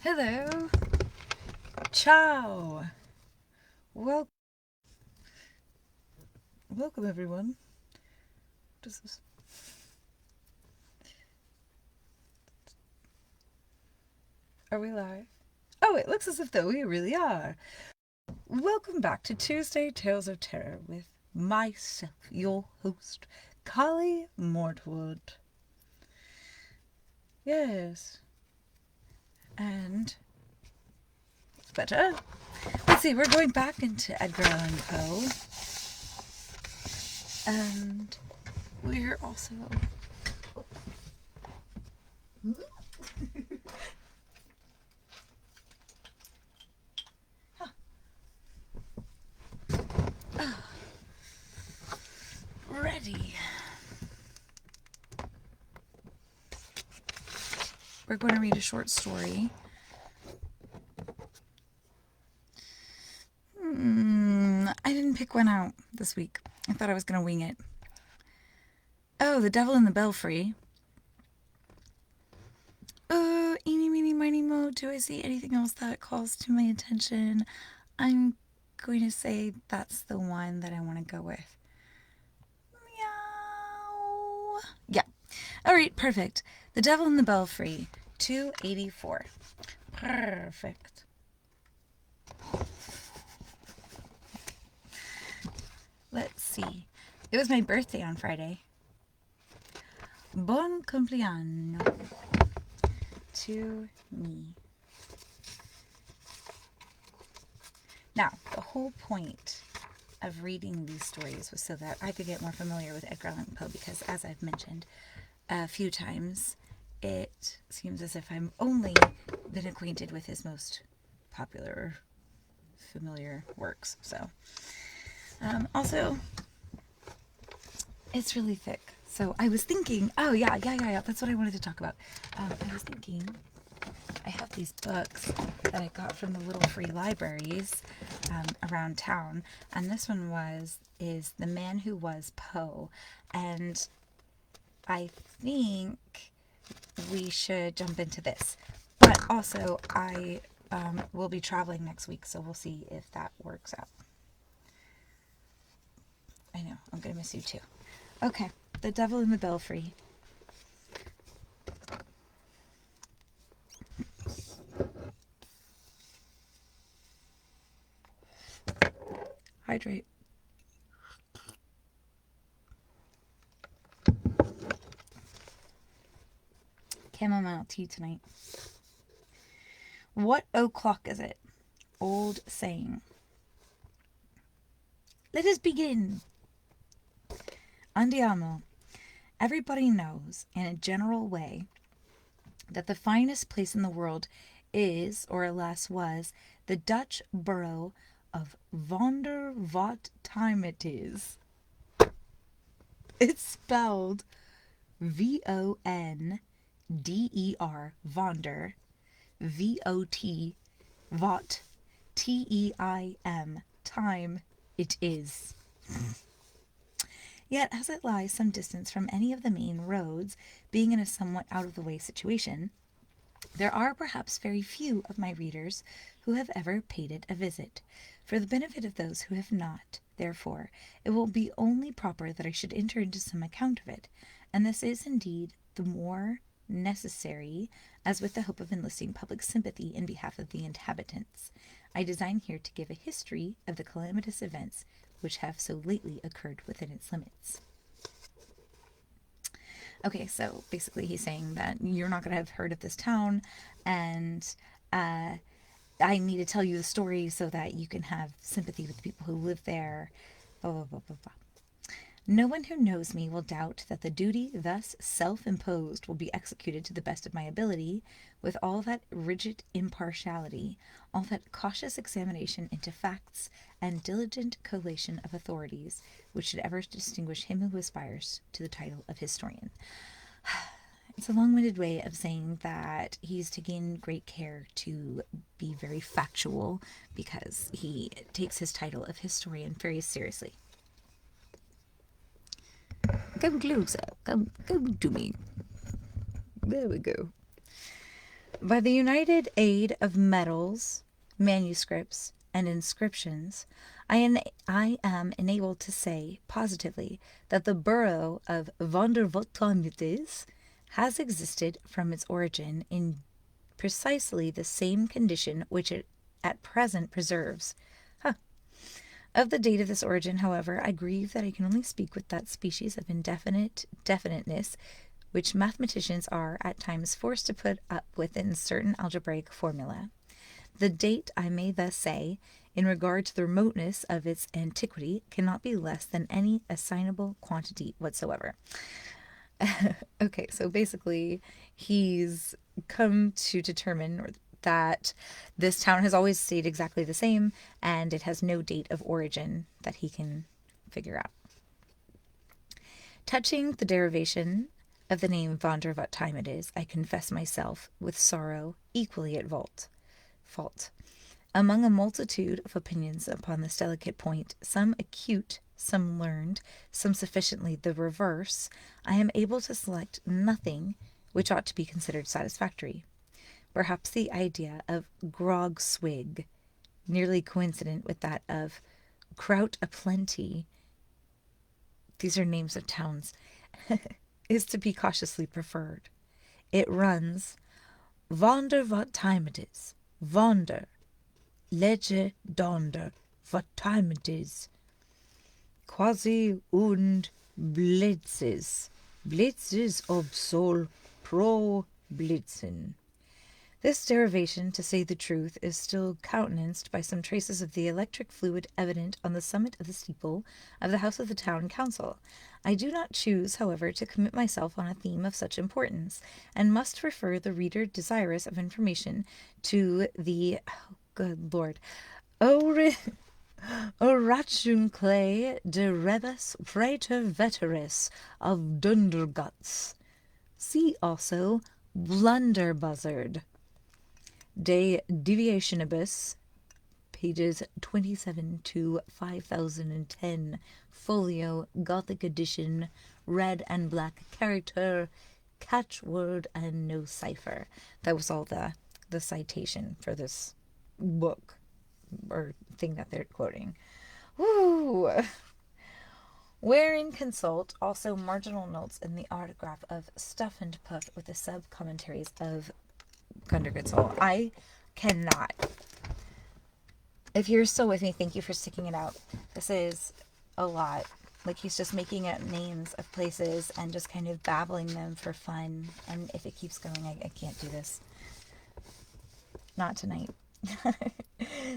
Hello. Ciao. Welcome everyone. Does this... Are we live? Oh, it looks as if though we really are. Welcome back to Tuesday Tales of Terror with myself, your host, Collie Mortwood. Yes. And it's better. Let's see, we're going back into Edgar Allan Poe. And we're also... ready. We're going to read a short story. I didn't pick one out this week. I thought I was going to wing it. Oh, The Devil in the Belfry. Eeny, meeny, miny, mo. Do I see anything else that calls to my attention? I'm going to say that's the one that I want to go with. Meow. Yeah. All right, perfect. The Devil in the Belfry, 284. Perfect. Let's see. It was my birthday on Friday. Bon compleanno to me. Now, the whole point of reading these stories was so that I could get more familiar with Edgar Allan Poe, because as I've mentioned a few times, it seems as if I've only been acquainted with his most popular, familiar works. So, also, it's really thick. So I was thinking, yeah, that's what I wanted to talk about. I was thinking, I have these books that I got from the little free libraries around town, and this one is The Man Who Was Poe, and I think we should jump into this. But also, I will be traveling next week, so we'll see if that works out. I know, I'm gonna miss you too. Okay, The Devil in the Belfry. Hydrate. Chamomile tea tonight. What o'clock is it? Old saying. Let us begin. Andiamo. Everybody knows, in a general way, that the finest place in the world is, or alas was, the Dutch borough of Vonder wat time it is. It's spelled Vonder, Vonder, VOT, Vot, TEIM, time it is. Yet, as it lies some distance from any of the main roads, being in a somewhat out-of-the-way situation, there are perhaps very few of my readers who have ever paid it a visit. For the benefit of those who have not, therefore, it will be only proper that I should enter into some account of it, and this is indeed the more necessary, as with the hope of enlisting public sympathy in behalf of the inhabitants, I design here to give a history of the calamitous events which have so lately occurred within its limits. Okay, so basically he's saying that you're not going to have heard of this town, and I need to tell you the story so that you can have sympathy with the people who live there, blah, blah, blah, blah, blah. No one who knows me will doubt that the duty thus self-imposed will be executed to the best of my ability, with all that rigid impartiality, all that cautious examination into facts, and diligent collation of authorities, which should ever distinguish him who aspires to the title of historian. It's a long-winded way of saying that he's taking great care to be very factual, because he takes his title of historian very seriously. Come closer. Come to me. There we go. By the united aid of medals, manuscripts, and inscriptions, I am enabled to say positively that the borough of Vondervottonides has existed from its origin in precisely the same condition which it at present preserves. Huh. Of the date of this origin, however, I grieve that I can only speak with that species of indefinite definiteness which mathematicians are at times forced to put up within certain algebraic formulae. The date, I may thus say, in regard to the remoteness of its antiquity, cannot be less than any assignable quantity whatsoever. Okay, so basically, he's come to determine that this town has always stayed exactly the same, and it has no date of origin that he can figure out. Touching the derivation of the name Vonder what time it is, I confess myself, with sorrow, equally at fault. Among a multitude of opinions upon this delicate point, some acute, some learned, some sufficiently the reverse, I am able to select nothing which ought to be considered satisfactory. Perhaps the idea of grog swig, nearly coincident with that of kraut aplenty, these are names of towns, is to be cautiously preferred. It runs, Wonder what time it is. Wonder. Lege donder. What time it is. Quasi und blitzes. Blitzes ob sol pro blitzen. This derivation, to say the truth, is still countenanced by some traces of the electric fluid evident on the summit of the steeple of the house of the town council. I do not choose, however, to commit myself on a theme of such importance, and must refer the reader desirous of information to the, oh, good Lord, Oratiunclae de rebus praeter veteris of Dunderguts. See also Blunderbuzzard. De Deviationibus, pages 27 to 5010, folio, Gothic edition, red and black character, catchword, and no cipher. That was all the citation for this book, or thing that they're quoting. Woo! Wherein consult also marginal notes in the autograph of Stuff and Puff with the sub-commentaries of Good Soul. I cannot. If you're still with me, thank you for sticking it out. This is a lot. Like, he's just making up names of places and just kind of babbling them for fun. And if it keeps going, I can't do this. Not tonight.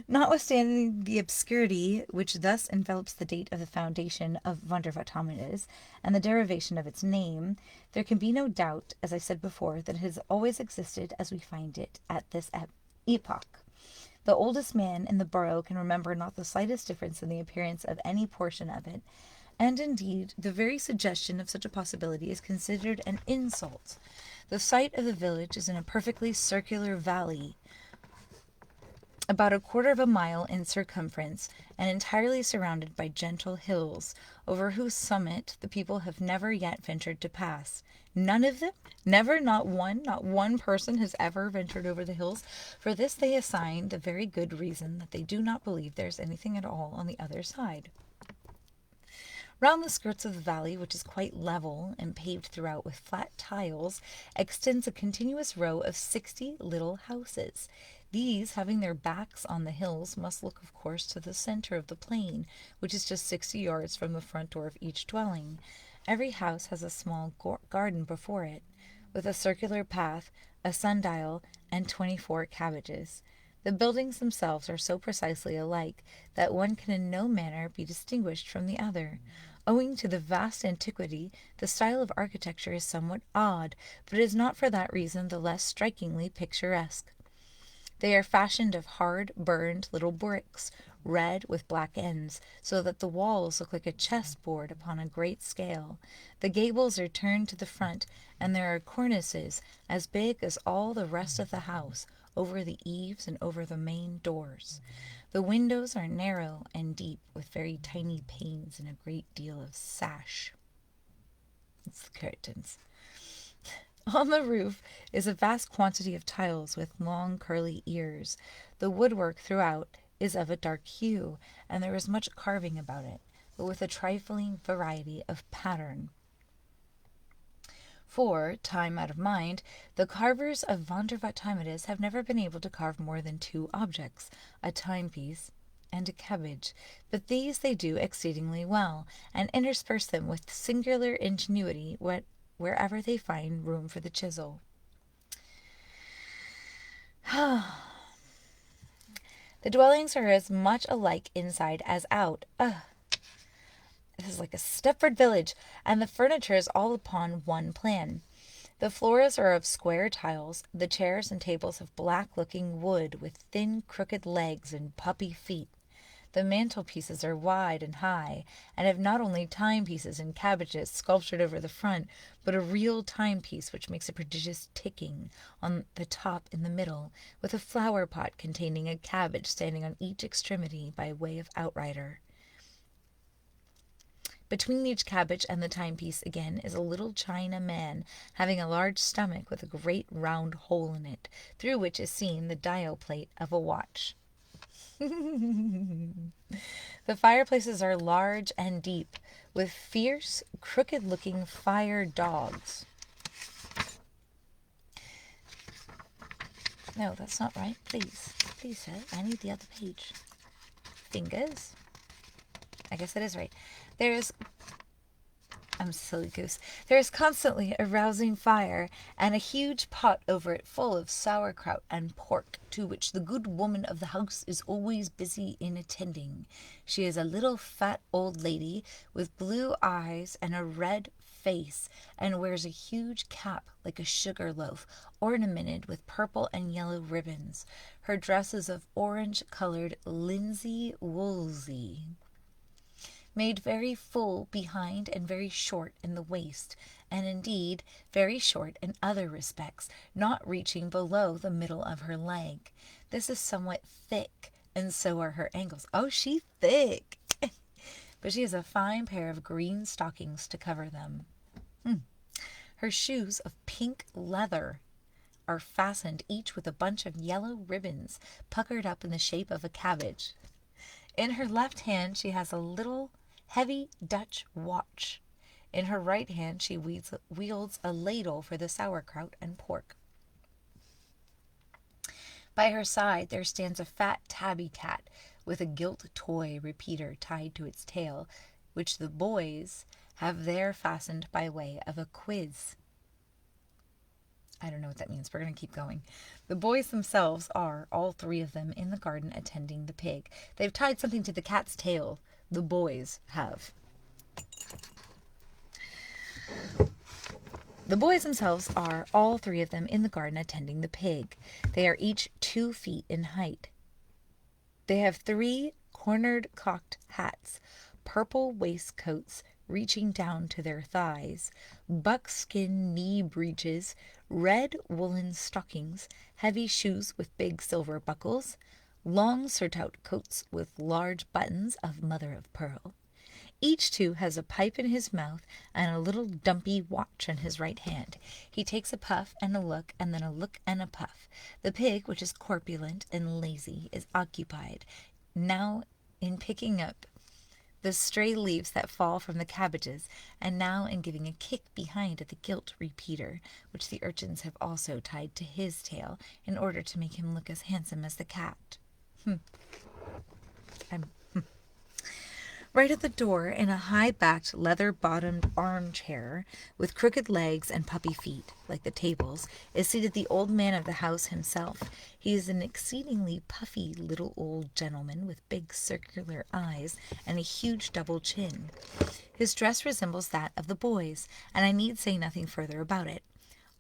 Notwithstanding the obscurity which thus envelops the date of the foundation of Wondervatamides and the derivation of its name, there can be no doubt, as I said before, that it has always existed as we find it at this epoch. The oldest man in the borough can remember not the slightest difference in the appearance of any portion of it, and indeed the very suggestion of such a possibility is considered an insult. The site of the village is in a perfectly circular valley, about a quarter of a mile in circumference, and entirely surrounded by gentle hills, over whose summit the people have never yet ventured to pass. None of them? Never? Not one person has ever ventured over the hills? For this they assign the very good reason that they do not believe there's anything at all on the other side. Round the skirts of the valley, which is quite level and paved throughout with flat tiles, extends a continuous row of 60 little houses. These, having their backs on the hills, must look, of course, to the center of the plain, which is just 60 yards from the front door of each dwelling. Every house has a small garden before it, with a circular path, a sundial, and 24 cabbages. The buildings themselves are so precisely alike that one can in no manner be distinguished from the other. Owing to the vast antiquity, the style of architecture is somewhat odd, but it is not for that reason the less strikingly picturesque. They are fashioned of hard, burned little bricks, red with black ends, so that the walls look like a chessboard upon a great scale. The gables are turned to the front, and there are cornices as big as all the rest of the house, over the eaves and over the main doors. The windows are narrow and deep, with very tiny panes and a great deal of sash. It's the curtains. On the roof is a vast quantity of tiles with long curly ears. The woodwork throughout is of a dark hue, and there is much carving about it, but with a trifling variety of pattern. For, time out of mind, the carvers of wonder what time it is have never been able to carve more than two objects, a timepiece and a cabbage, but these they do exceedingly well, and intersperse them with singular ingenuity wherever they find room for the chisel. The dwellings are as much alike inside as out. Ugh, this is like a Stepford village, and the furniture is all upon one plan. The floors are of square tiles, the chairs and tables of black-looking wood with thin, crooked legs and puppy feet. The mantelpieces are wide and high, and have not only timepieces and cabbages sculptured over the front, but a real timepiece which makes a prodigious ticking on the top in the middle, with a flower pot containing a cabbage standing on each extremity by way of outrider. Between each cabbage and the timepiece again is a little china man, having a large stomach with a great round hole in it, through which is seen the dial plate of a watch. The fireplaces are large and deep, with fierce, crooked-looking fire dogs. No, that's not right. Please, sir, I need the other page. Fingers. I guess that is right. I'm a silly goose. There is constantly a rousing fire, and a huge pot over it full of sauerkraut and pork, to which the good woman of the house is always busy in attending. She is a little fat old lady, with blue eyes and a red face, and wears a huge cap like a sugar loaf, ornamented with purple and yellow ribbons. Her dress is of orange-colored linsey woolsey, made very full behind and very short in the waist, and indeed very short in other respects, not reaching below the middle of her leg. This is somewhat thick, and so are her ankles. Oh, she's thick! But she has a fine pair of green stockings to cover them. Her shoes of pink leather are fastened each with a bunch of yellow ribbons puckered up in the shape of a cabbage. In her left hand she has a little heavy Dutch watch. In her right hand she wields a ladle for the sauerkraut and pork. By her side there stands a fat tabby cat with a gilt toy repeater tied to its tail, which the boys have there fastened by way of a quiz. I don't know what that means. We're going to keep going. The boys themselves are, all three of them, in the garden attending the pig. They've tied something to the cat's tail. The boys have. The boys themselves are, all three of them, in the garden attending the pig. They are each 2 feet in height. They have 3 cornered cocked hats, purple waistcoats reaching down to their thighs, buckskin knee breeches, red woolen stockings, heavy shoes with big silver buckles, long surtout coats with large buttons of mother of pearl. Each two has a pipe in his mouth and a little dumpy watch in his right hand. He takes a puff and a look, and then a look and a puff. The pig, which is corpulent and lazy, is occupied now in picking up the stray leaves that fall from the cabbages, and now in giving a kick behind at the gilt repeater, which the urchins have also tied to his tail, in order to make him look as handsome as the cat. Right at the door, in a high-backed, leather-bottomed armchair, with crooked legs and puppy feet, like the tables, is seated the old man of the house himself. He is an exceedingly puffy little old gentleman, with big circular eyes and a huge double chin. His dress resembles that of the boys, and I need say nothing further about it.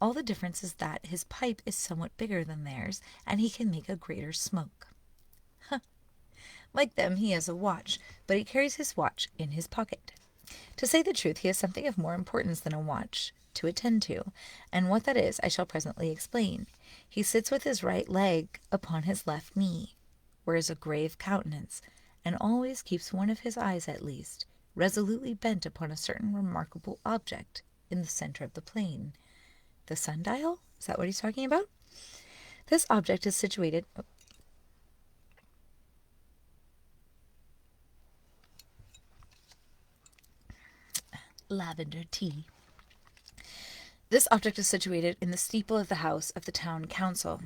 All the difference is that his pipe is somewhat bigger than theirs, and he can make a greater smoke. Like them, he has a watch, but he carries his watch in his pocket. To say the truth, he has something of more importance than a watch to attend to, and what that is I shall presently explain. He sits with his right leg upon his left knee, wears a grave countenance, and always keeps one of his eyes at least resolutely bent upon a certain remarkable object in the centre of the plain. The sundial? Is that what he's talking about? This object is situated... Lavender tea. This object is situated in the steeple of the house of the town council.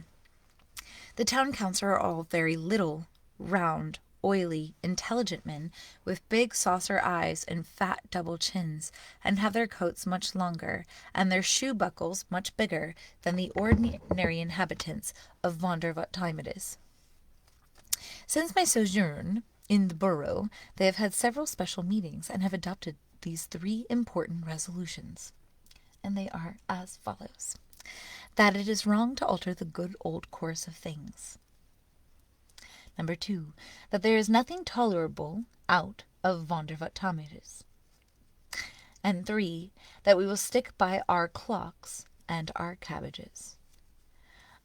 The town council are all very little, round, oily, intelligent men with big saucer eyes and fat double chins, and have their coats much longer, and their shoe buckles much bigger than the ordinary inhabitants of Vonder what time it is. Since my sojourn in the borough, they have had several special meetings, and have adopted these 3 important resolutions. And they are as follows. That it is wrong to alter the good old course of things. Number 2, that there is nothing tolerable out of Vonder what time it is. And 3, that we will stick by our clocks and our cabbages.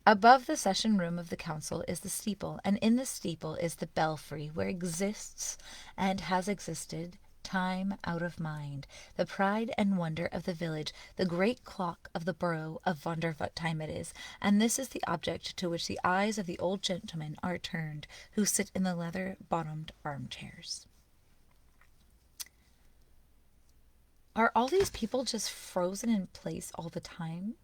Above the session room of the council is the steeple, and in the steeple is the belfry, where exists and has existed time out of mind, the pride and wonder of the village, the great clock of the borough of Vonder what time it is, and this is the object to which the eyes of the old gentlemen are turned, who sit in the leather-bottomed armchairs. Are all these people just frozen in place all the time?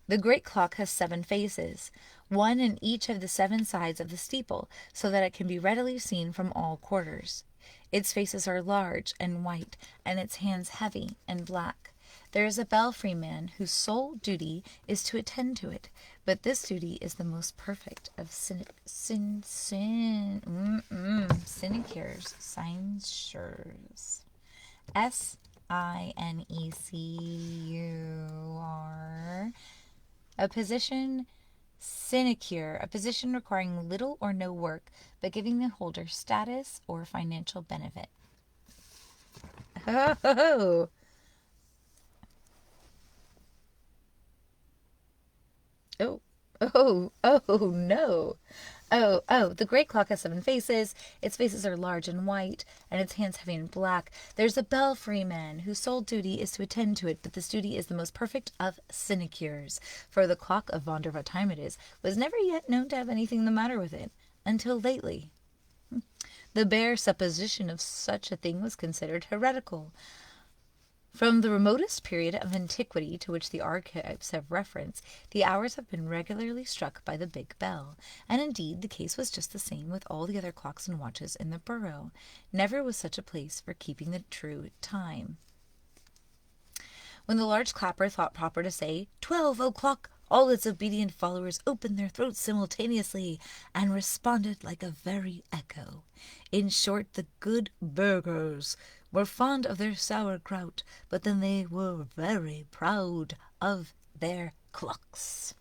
The great clock has 7 faces, one in each of the 7 sides of the steeple, so that it can be readily seen from all quarters. Its faces are large and white, and its hands heavy and black. There is a belfry man whose sole duty is to attend to it, but this duty is the most perfect of sinecures. SINECUR. A position sinecure, a position requiring little or no work, but giving the holder status or financial benefit. Oh, oh, oh, no. The great clock has 7 faces. Its faces are large and white, and its hands heavy and black. There's a belfry man whose sole duty is to attend to it, but this duty is the most perfect of sinecures, for the clock of Vonder what time it is was never yet known to have anything the matter with it, until lately. The bare supposition of such a thing was considered heretical. From the remotest period of antiquity to which the archives have reference, the hours have been regularly struck by the big bell, and indeed the case was just the same with all the other clocks and watches in the borough. Never was such a place for keeping the true time. When the large clapper thought proper to say 12 o'clock, all its obedient followers opened their throats simultaneously, and responded like a very echo. In short, the good burghers were fond of their sauerkraut, but then they were very proud of their clocks.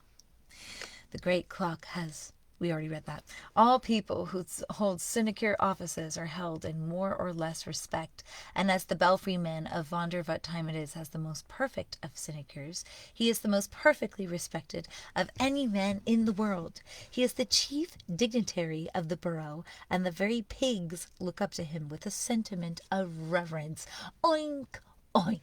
The great clock has... We already read that. All people who hold sinecure offices are held in more or less respect, and as the belfry man of Vonder what time it is has the most perfect of sinecures, he is the most perfectly respected of any man in the world. He is the chief dignitary of the borough, and the very pigs look up to him with a sentiment of reverence. Oink, oink.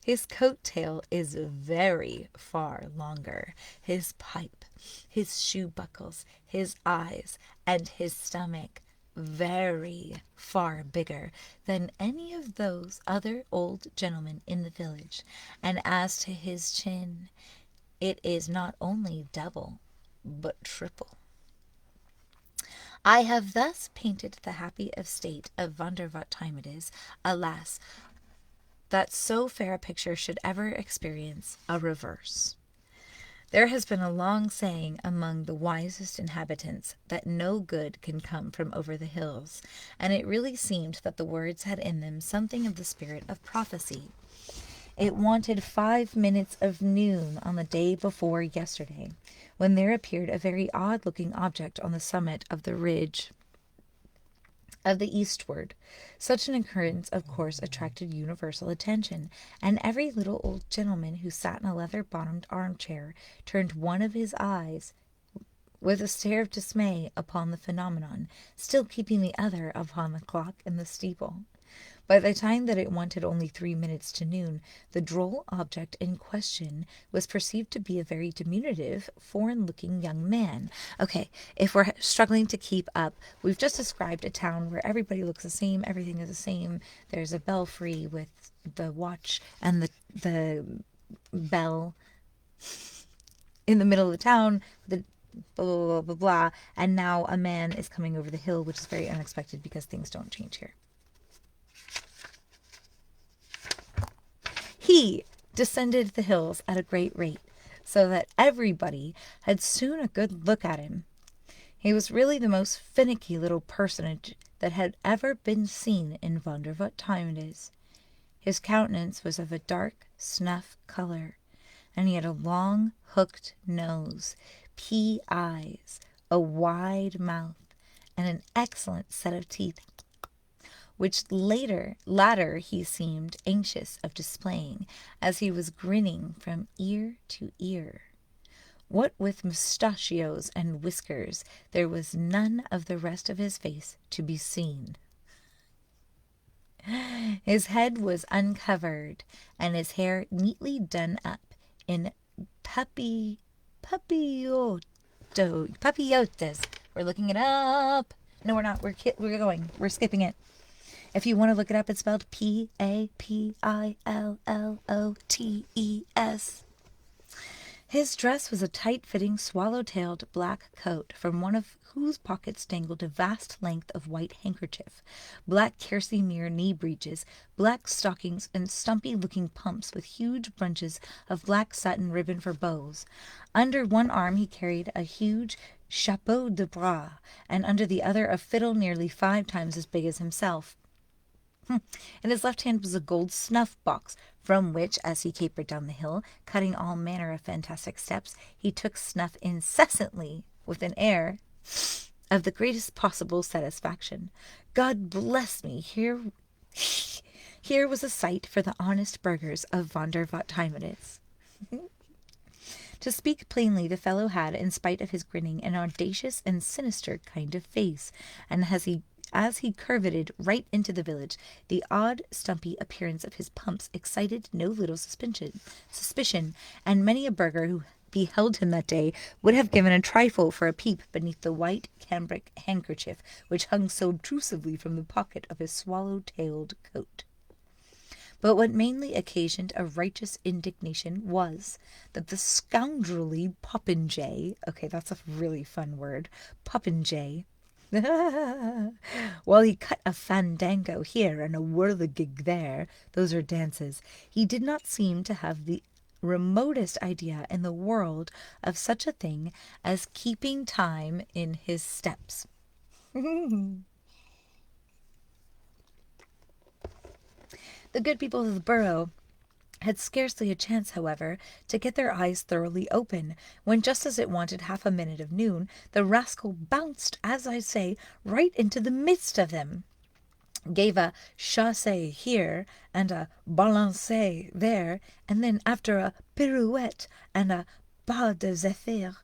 His coat tail is very far longer. His pipe, his shoe buckles, his eyes, and his stomach very far bigger than any of those other old gentlemen in the village. And as to his chin, it is not only double, but triple. I have thus painted the happy estate of Vonder what time it is. Alas, that so fair a picture should ever experience a reverse. There has been a long saying among the wisest inhabitants that no good can come from over the hills, and it really seemed that the words had in them something of the spirit of prophecy. It wanted 5 minutes of noon on the day before yesterday, when there appeared a very odd-looking object on the summit of the ridge of the eastward. Such an occurrence, of course, attracted universal attention, and every little old gentleman who sat in a leather-bottomed armchair turned one of his eyes with a stare of dismay upon the phenomenon, still keeping the other upon the clock in the steeple. By the time that it wanted only 3 minutes to noon, the droll object in question was perceived to be a very diminutive, foreign-looking young man. Okay, if we're struggling to keep up, we've just described a town where everybody looks the same, everything is the same. There's a belfry with the watch and the bell in the middle of the town, the blah, blah, blah, blah, blah. And now a man is coming over the hill, which is very unexpected because things don't change here. He descended the hills at a great rate, so that everybody had soon a good look at him. He was really the most finicky little personage that had ever been seen in Wonder what time it is. His countenance was of a dark snuff color, and he had a long hooked nose, pea eyes, a wide mouth, and an excellent set of teeth, which latter he seemed anxious of displaying, as he was grinning from ear to ear. What with mustachios and whiskers, there was none of the rest of his face to be seen. His head was uncovered, and his hair neatly done up in papillotes. We're looking it up. No, we're not. We're going. We're skipping it. If you want to look it up, it's spelled Papillotes. His dress was a tight-fitting, swallow-tailed black coat, from one of whose pockets dangled a vast length of white handkerchief, black kerseymere knee breeches, black stockings, and stumpy-looking pumps with huge bunches of black satin ribbon for bows. Under one arm he carried a huge chapeau de bras, and under the other a fiddle nearly 5 times as big as himself. In his left hand was a gold snuff-box, from which, as he capered down the hill, cutting all manner of fantastic steps, he took snuff incessantly, with an air of the greatest possible satisfaction. God bless me, here was a sight for the honest burghers of Wonder what time it is. To speak plainly, the fellow had, in spite of his grinning, an audacious and sinister kind of face, and as he curveted right into the village, the odd, stumpy appearance of his pumps excited no little suspicion, and many a burgher who beheld him that day would have given a trifle for a peep beneath the white cambric handkerchief which hung so obtrusively from the pocket of his swallow-tailed coat. But what mainly occasioned a righteous indignation was that the scoundrelly popinjay, okay, that's a really fun word, popinjay, while he cut a fandango here and a whirligig there, those are dances, he did not seem to have the remotest idea in the world of such a thing as keeping time in his steps. The good people of the borough had scarcely a chance, however, to get their eyes thoroughly open, when just as it wanted 1/2 a minute of noon, the rascal bounced, as I say, right into the midst of them, gave a chassé here and a balancé there, and then, after a pirouette and a pas de zephyr,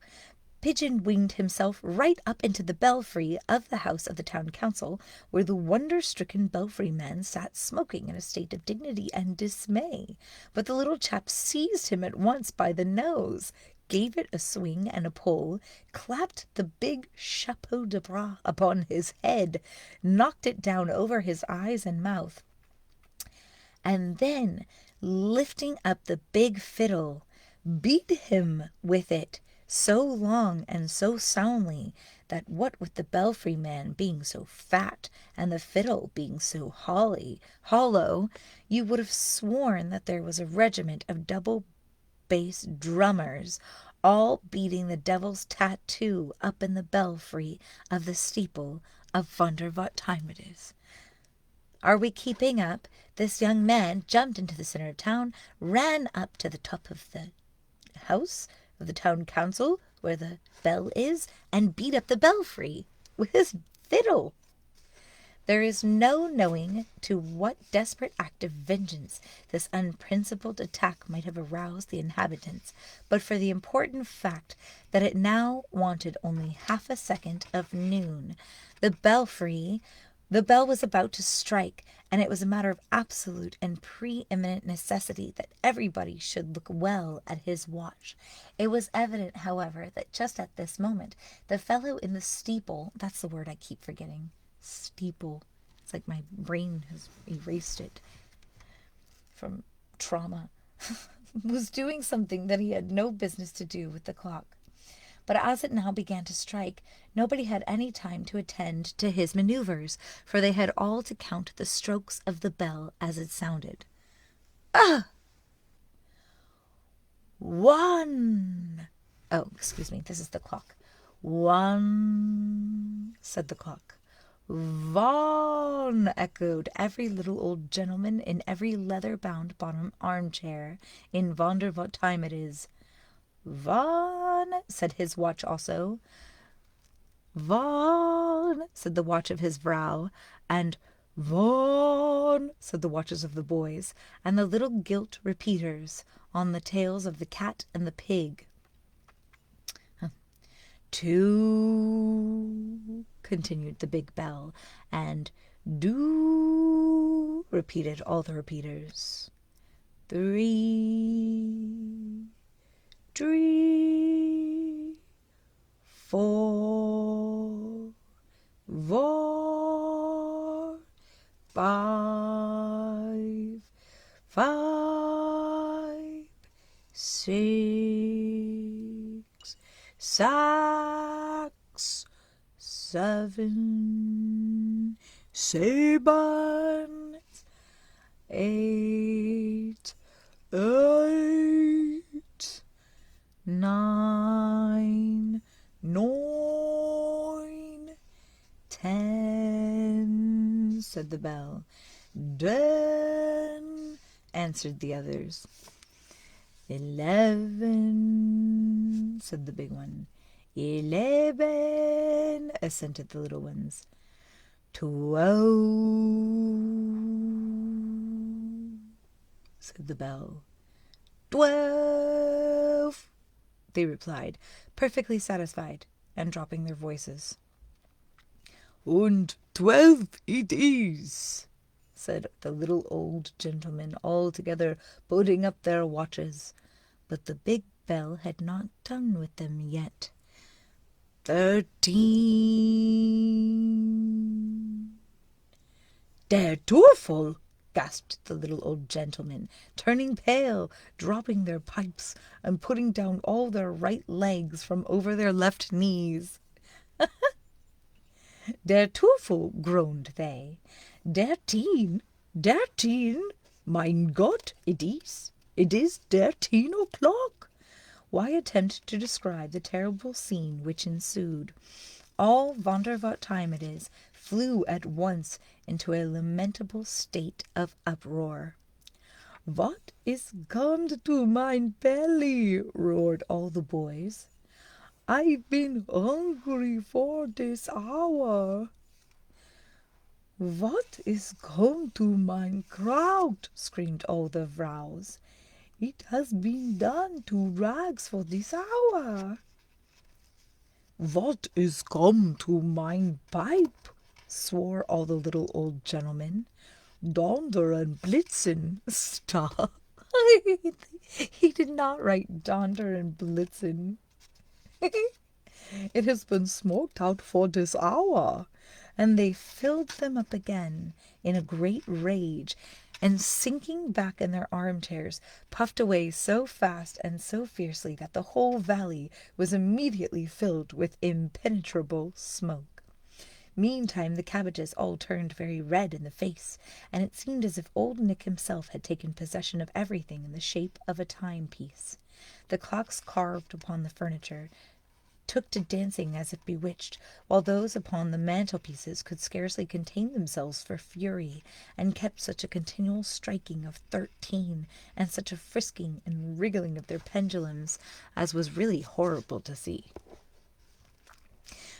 pigeon-winged himself right up into the belfry of the house of the town council, where the wonder-stricken belfry-man sat smoking in a state of dignity and dismay. But the little chap seized him at once by the nose, gave it a swing and a pull, clapped the big chapeau de bras upon his head, knocked it down over his eyes and mouth, and then, lifting up the big fiddle, beat him with it so long and so soundly that, what with the belfry man being so fat and the fiddle being so hollow, you would have sworn that there was a regiment of double bass drummers all beating the devil's tattoo up in the belfry of the steeple of Wonder what time it is. Are we keeping up? This young man jumped into the center of town, ran up to the top of the house of the town council, where the bell is, and beat up the belfry with his fiddle. There is no knowing to what desperate act of vengeance this unprincipled attack might have aroused the inhabitants, but for the important fact that it now wanted only 1/2 a second of noon, the belfry The bell was about to strike, and it was a matter of absolute and preeminent necessity that everybody should look well at his watch. It was evident, however, that just at this moment the fellow in the steeple, that's the word I keep forgetting, steeple, it's like my brain has erased it from trauma, was doing something that he had no business to do with the clock. But as it now began to strike, nobody had any time to attend to his maneuvers, for they had all to count the strokes of the bell as it sounded. Ah! 1! Oh, excuse me, this is the clock. 1, said the clock. Von, echoed every little old gentleman in every leather-bound bottom armchair in Wonder what time it is. Von, said his watch also. Von, said the watch of his vrow, and Von, said the watches of the boys, and the little gilt repeaters on the tails of the cat and the pig. 2, continued the big bell, and do, repeated all the repeaters. 3, 3, 4, 4, 5, 5, 6, 6, 7, 7, 8, 8, 9, 9, 10, said the bell. 10, answered the others. 11, said the big one. 11, assented the little ones. 12, said the bell. 12, they replied, perfectly satisfied, and dropping their voices. And 12 it is, said the little old gentlemen, all together putting up their watches. But the big bell had not done with them yet. 13. Der Teufel, gasped the little old gentleman, turning pale, dropping their pipes, and putting down all their right legs from over their left knees. Der Teufel, groaned they. 13, mein Gott, it is 13 o'clock. Why attempt to describe the terrible scene which ensued? All Wonder what time it is flew at once into a lamentable state of uproar. What is come to mein belly? Roared all the boys. I've been hungry for this hour. What is come to mein kraut? Screamed all the vrows. It has been done to rags for this hour. What is come to mein pipe? Swore all the little old gentlemen. Donder and Blitzen. Stop. He did not write Donder and Blitzen. It has been smoked out for this hour. And they filled them up again in a great rage, and sinking back in their armchairs, puffed away so fast and so fiercely that the whole valley was immediately filled with impenetrable smoke. Meantime the cabbages all turned very red in the face, and it seemed as if old Nick himself had taken possession of everything in the shape of a timepiece. The clocks carved upon the furniture took to dancing as if bewitched, while those upon the mantelpieces could scarcely contain themselves for fury, and kept such a continual striking of 13, and such a frisking and wriggling of their pendulums, as was really horrible to see.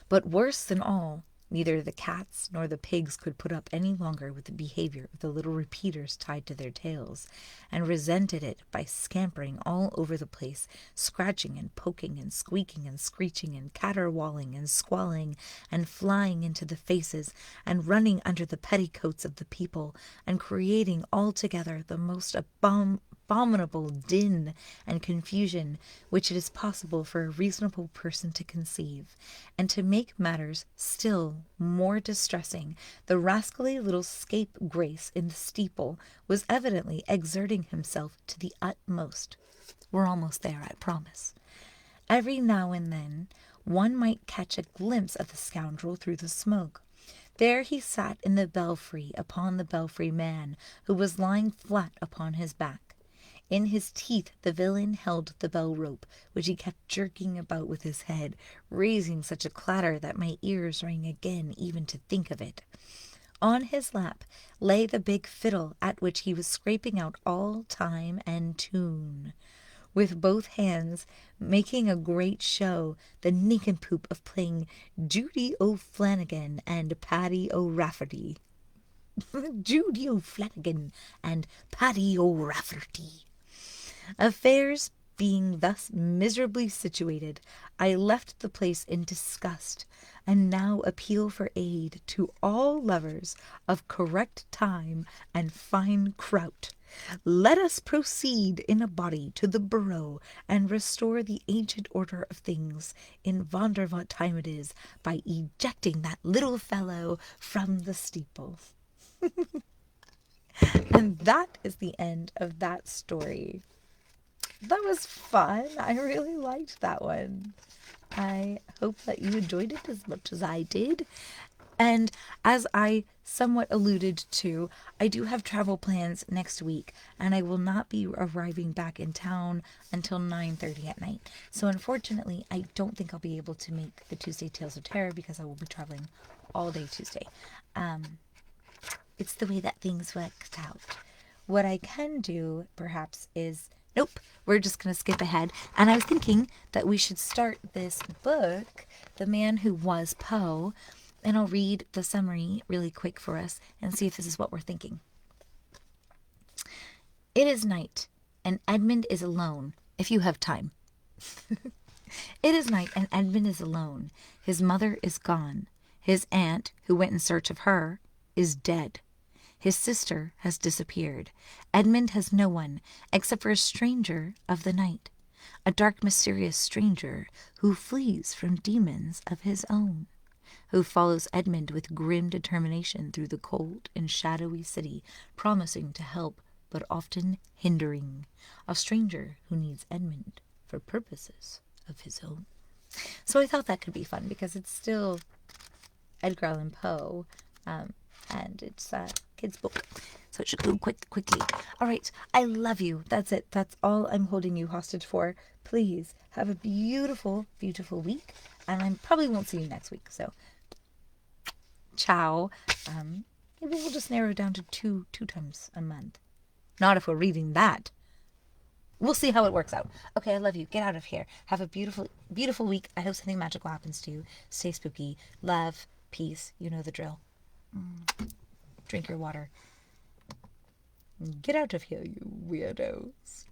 But worse than all, Neither the cats nor the pigs could put up any longer with the behavior of the little repeaters tied to their tails, and resented it by scampering all over the place, scratching and poking and squeaking and screeching and caterwauling and squalling and flying into the faces and running under the petticoats of the people and creating altogether the most abominable din and confusion which it is possible for a reasonable person to conceive. And to make matters still more distressing, the rascally little scapegrace in the steeple was evidently exerting himself to the utmost. We're almost there, I promise. Every now and then one might catch a glimpse of the scoundrel through the smoke. There he sat in the belfry upon the belfry man, who was lying flat upon his back. In his teeth the villain held the bell rope, which he kept jerking about with his head, raising such a clatter that my ears rang again even to think of it. On his lap lay the big fiddle, at which he was scraping out all time and tune, with both hands, making a great show, the nincompoop of playing Judy O'Flanagan and Paddy O'Rafferty. Judy O'Flanagan and Paddy O'Rafferty. Affairs being thus miserably situated, I left the place in disgust, and now appeal for aid to all lovers of correct time and fine kraut. Let us proceed in a body to the borough and restore the ancient order of things in wonder what time it is by ejecting that little fellow from the steeple. And that is the end of that story. That was fun. I really liked that one. I hope that you enjoyed it as much as I did. And as I somewhat alluded to, I do have travel plans next week, and I will not be arriving back in town until 9:30 at night. So unfortunately, I don't think I'll be able to make the Tuesday Tales of Terror because I will be traveling all day Tuesday. It's the way that things worked out. What I can do, perhaps, is... Nope, we're just going to skip ahead. And I was thinking that we should start this book, The Man Who Was Poe, and I'll read the summary really quick for us and see if this is what we're thinking. It is night, and Edmund is alone, if you have time. It is night, and Edmund is alone. His mother is gone. His aunt, who went in search of her, is dead. His sister has disappeared. Edmund has no one, except for a stranger of the night, a dark, mysterious stranger who flees from demons of his own, who follows Edmund with grim determination through the cold and shadowy city, promising to help, but often hindering, a stranger who needs Edmund for purposes of his own. So I thought that could be fun, because it's still Edgar Allan Poe, and it's a kid's book, so it should go quickly. All right, I love you. That's it. That's all I'm holding you hostage for. Please have a beautiful, beautiful week, and I probably won't see you next week, so ciao. Maybe we'll just narrow it down to two times a month. Not if we're reading that. We'll see how it works out. Okay, I love you. Get out of here. Have a beautiful, beautiful week. I hope something magical happens to you. Stay spooky. Love, peace. You know the drill. Drink your water. Get out of here, you weirdos.